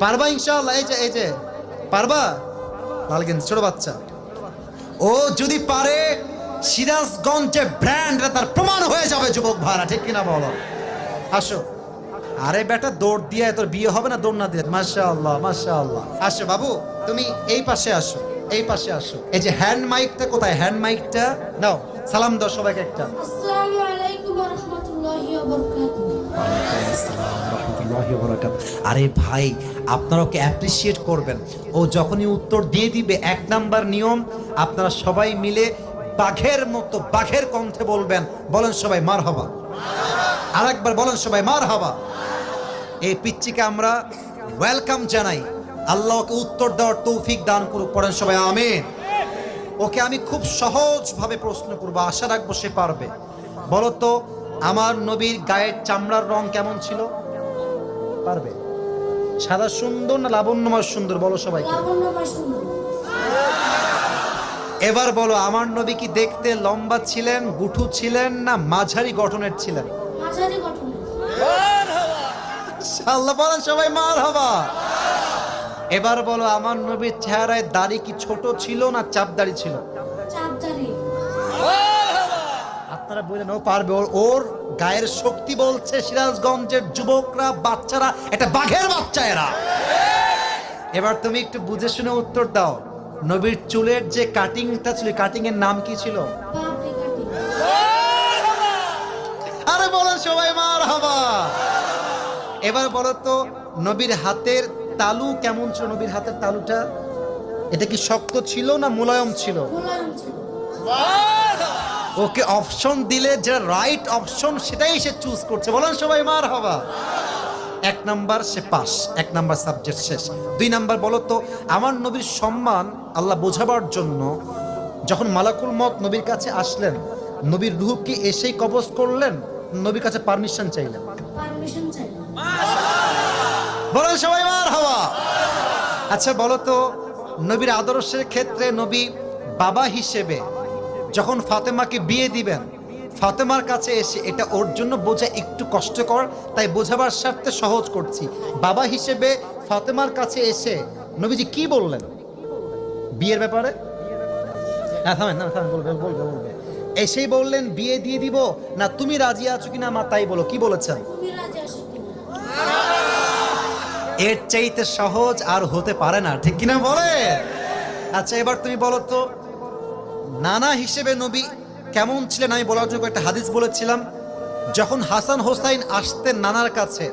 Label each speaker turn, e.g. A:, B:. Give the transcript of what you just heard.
A: পারবা ইনশাআল্লাহ? এই যে পারবা? লালগেঞ্জি ছোট বাচ্চা, ও যদি পারে সিরাজগঞ্জে ব্র্যান্ড, তার প্রমাণ হয়ে যাবে যুবক ভাড়া, ঠিক কিনা বলো? আসো। আরে বেটা দৌড় দিয়ে তোর বিয়ে হবে না দৌড় না দিয়ে? মাশাআল্লাহ মাশাআল্লাহ। আসো বাবু, তুমি এই পাশে আসো, এই পাশে আসো। এই যে হ্যান্ড মাইকটা কোথায়? হ্যান্ড মাইকটা নাও, সালাম দাও সবাইকে একটা।
B: আসসালামু আলাইকুম ওয়া রাহমাতুল্লাহি ওয়া বারাকাতুহু।
A: আরে ভাই, আপনারা ওকে অ্যাপ্রিসিয়েট করবেন। ও যখনই উত্তর দিয়ে দিবে, 1 নাম্বার নিয়ম, আপনারা সবাই মিলে বাঘের মতো বাঘের কণ্ঠে বলবেন। বলেন সবাই মারহাবা। আরেকবার বলেন সবাই মারহাবা। এই পিচ্চিকে আমরা ওয়েলকাম জানাই। আল্লাহ ওকে উত্তর দেওয়ার তৌফিক দান করুক। পড়েন সবাই আমিন। ওকে আমি খুব সহজভাবে প্রশ্ন করবো, আশা রাখবো সে পারবে। বলো তো, আমার নবীর গায়ের চামড়ার রং কেমন ছিল? পারবে? সাদা সুন্দর না লাবণ্যময় সুন্দর? বলো সবাইকে।
B: লাবণ্যময় সুন্দর।
A: এবার বলো, আমার নবী কি দেখতে লম্বা ছিলেন, গুঠু ছিলেন, না মাঝারি গঠনের ছিলেন?
B: মাঝারি গঠনের।
A: আল্লাহ বলেন সবাই মারহাবা। এবার বলো, আমার নবীর চেহারায় দাড়ি কি ছোট ছিল না চাপ দাড়ি ছিল?
B: চাপদারি।
A: আপনারা বললেন ও পারবে, ওর গায়ের শক্তি বলছে সিরাজগঞ্জের যুবকরা, বাচ্চারা, এটা বাঘের বাচ্চা এরা। এবার তুমি একটু বুঝে শুনে উত্তর দাও। নবীর চুলের যে কাটিংটা ছিল, কাটিং এর নাম কি ছিল?
B: পাপড়ি কাটি।
A: আরে বলেন সবাই মারহাবা। এবার বলো তো, নবীর হাতের তালু কেমন ছিল? নবীর হাতের তালুটা এটা কি শক্ত ছিল না মোলায়েম ছিল?
B: মোলায়েম ছিল।
A: ওকে অপশন দিলে যেটা রাইট অপশন সেটাই সে চুজ করছে। বলেন সবাই মারহাবা। 1 নাম্বার সে পাস, 1 নাম্বার সাবজেক্ট শেষ। 2 নাম্বার বলো তো, আমার নবীর সম্মান আল্লাহ বোঝাবার জন্য যখন মালাকুল মত নবীর কাছে আসলেন, নবীর রূহ কি এসেই কবজ করলেন, নবীর কাছে পারমিশন চাইলেন?
B: পারমিশন চাই।
A: বলেন সবাই মারহাবা। আচ্ছা বলো তো, নবীর আদর্শের ক্ষেত্রে নবী বাবা হিসেবে যখন ফাতেমাকে বিয়ে দিবেন, ফাতেমার কাছে এসে, এটা ওর জন্য বোঝা একটু কষ্টকর, তাই বোঝাবার স্বার্থে সহজ করছি। বাবা হিসেবে ফাতেমার কাছে এসে নবীজি কি বললেন বিয়ের ব্যাপারে? হ্যাঁ থামেন, বলবে। এসেই বললেন বিয়ে দিয়ে দিব, না তুমি রাজি আছো কিনা মা তাই বলো, কি বলেছেন?
B: তুমি রাজি আছো কিনা?
A: এর চাইতে সহজ আর হতে পারে না, ঠিক কিনা বলে? আচ্ছা এবার তুমি বলো তো, নানা হিসেবে নবী কেমন ছিলেন? আমি বলার জন্য একটা হাদিস বলেছিলাম, যখন হাসান হোসাইন আসতেন নানার কাছে,